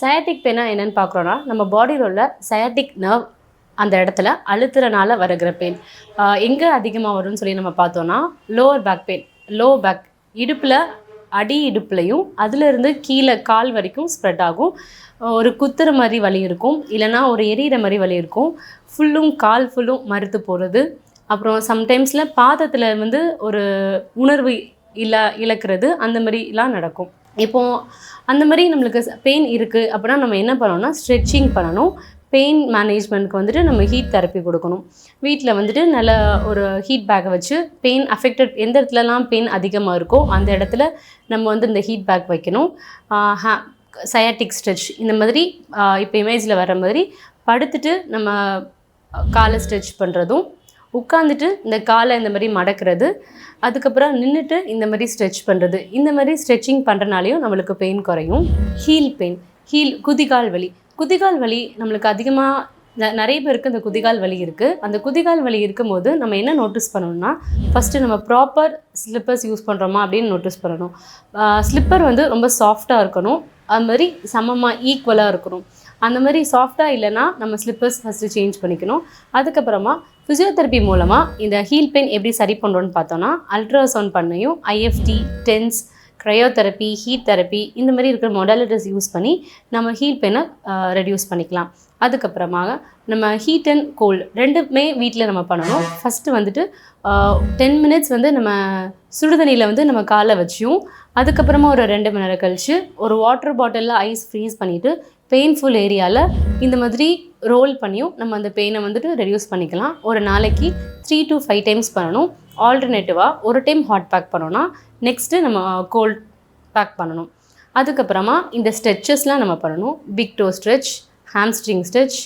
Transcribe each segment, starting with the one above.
Sciatic பெயினா என்னன்னு பார்க்குறோன்னா, நம்ம பாடியில் உள்ள சயாட்டிக் நர்வ் அந்த இடத்துல அழுத்துறனால வருகிற பெயின். எங்கே அதிகமாக வரும்னு சொல்லி நம்ம பார்த்தோன்னா, lower back pain. Low back இடுப்பில், அடி இடுப்புலையும் அதிலிருந்து கீழே கால் வரைக்கும் ஸ்ப்ரெட் ஆகும். ஒரு குத்துற மாதிரி வலி இருக்கும், இல்லைனா ஒரு எரியிற மாதிரி வலி இருக்கும். கால் ஃபுல்லும் மறுத்து போகிறது. அப்புறம் சம்டைம்ஸில் பாதத்தில் வந்து ஒரு உணர்வு இழக்கிறது, அந்த மாதிரிலாம் நடக்கும். இப்போது அந்த மாதிரி நம்மளுக்கு பெயின் இருக்குது அப்படின்னா நம்ம என்ன பண்ணணும்னா, ஸ்ட்ரெச்சிங் பண்ணணும். பெயின் மேனேஜ்மெண்ட்க்கு வந்துட்டு நம்ம ஹீட் தெரப்பி கொடுக்கணும். வீட்டில் வந்துட்டு நல்ல ஒரு ஹீட் பேக்கை வச்சு பெயின் அஃபெக்டட் எந்த இடத்துலலாம் பெயின் அதிகமாக இருக்கோ அந்த இடத்துல நம்ம வந்து இந்த ஹீட் பேக் வைக்கணும். சயாட்டிக் ஸ்ட்ரெச் இந்த மாதிரி இப்போ இமேஜில் வர மாதிரி படுத்துட்டு நம்ம காலை ஸ்ட்ரெச் பண்ணுறதும், உட்காந்துட்டு இந்த காலை இந்த மாதிரி மடக்கிறது, அதுக்கப்புறம் நின்றுட்டு இந்த மாதிரி ஸ்ட்ரெச் பண்ணுறது, இந்த மாதிரி ஸ்ட்ரெச்சிங் பண்ணுறனாலையும் நம்மளுக்கு பெயின் குறையும். ஹீல் பெயின், குதிகால் வலி. குதிகால் வலி நம்மளுக்கு அதிகமாக நிறைய பேருக்கு அந்த குதிகால் வலி இருக்குது. அந்த குதிகால் வலி இருக்கும்போது நம்ம என்ன நோட்டீஸ் பண்ணணும்னா, ஃபஸ்ட்டு நம்ம ப்ராப்பர் ஸ்லிப்பர்ஸ் யூஸ் பண்ணுறோமா அப்படின்னு நோட்டீஸ் பண்ணணும். ஸ்லிப்பர் வந்து ரொம்ப சாஃப்டாக இருக்கணும், அது மாதிரி சமமாக ஈக்குவலாக இருக்கணும். அந்த மாதிரி சாஃப்டாக இல்லைன்னா நம்ம ஸ்லிப்பர்ஸ் ஃபஸ்ட்டு சேஞ்ச் பண்ணிக்கணும். அதுக்கப்புறமா ஃபிசியோதெரப்பி மூலமாக இந்த ஹீல் பெயின் எப்படி சரி பண்ணுறோன்னு பார்த்தோன்னா, அல்ட்ராசவுண்ட் பண்ணியும் ஐஎஃப்டி, டென்ஸ், க்ரையோதெரப்பி, ஹீட் தெரப்பி இந்த மாதிரி இருக்கிற மொடாலிட்டிஸ் யூஸ் பண்ணி நம்ம ஹீல் பெயினை ரெடியூஸ் பண்ணிக்கலாம். அதுக்கப்புறமாக நம்ம ஹீட் அண்ட் கோல்டு ரெண்டுமே வீட்டில் நம்ம பண்ணணும். ஃபஸ்ட்டு வந்துட்டு 10 மினிட்ஸ் வந்து நம்ம சுடுதண்ணியில் வந்து நம்ம காலை வச்சியும், அதுக்கப்புறமா ஒரு 2 மணி நேரம் கழித்து ஒரு வாட்டர் பாட்டிலில் ஐஸ் ஃப்ரீஸ் பண்ணிவிட்டு பெயின்ஃபுல் ஏரியாவில் இந்த மாதிரி ரோல் பண்ணியும் நம்ம அந்த பெயினை வந்துட்டு ரெடியூஸ் பண்ணிக்கலாம். ஒரு நாளைக்கு 3 to 5 டைம்ஸ் பண்ணணும். ஆல்டர்னேட்டிவாக ஒரு டைம் ஹாட் பேக் பண்ணோன்னா நெக்ஸ்ட்டு நம்ம கோல்ட் பேக் பண்ணணும். அதுக்கப்புறமா இந்த ஸ்ட்ரெச்சஸ்லாம் நம்ம பண்ணணும். Big toe stretch, hamstring stretch,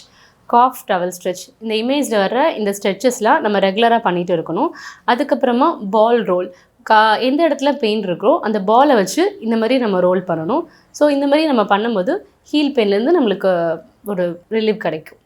calf towel stretch, இந்த இமேஜில் வர்ற இந்த ஸ்ட்ரெச்சஸ்லாம் நம்ம ரெகுலராக பண்ணிகிட்டு இருக்கணும். அதுக்கப்புறமா பால் ரோல், எந்த இடத்துல பெயின் இருக்கோ அந்த பாலை வச்சு இந்த மாதிரி நம்ம ரோல் பண்ணணும். ஸோ இந்த மாதிரி நம்ம பண்ணும்போது ஹீல் பெயின்லேருந்து நம்மளுக்கு ஒரு ரிலீஃப் கிடைக்கும்.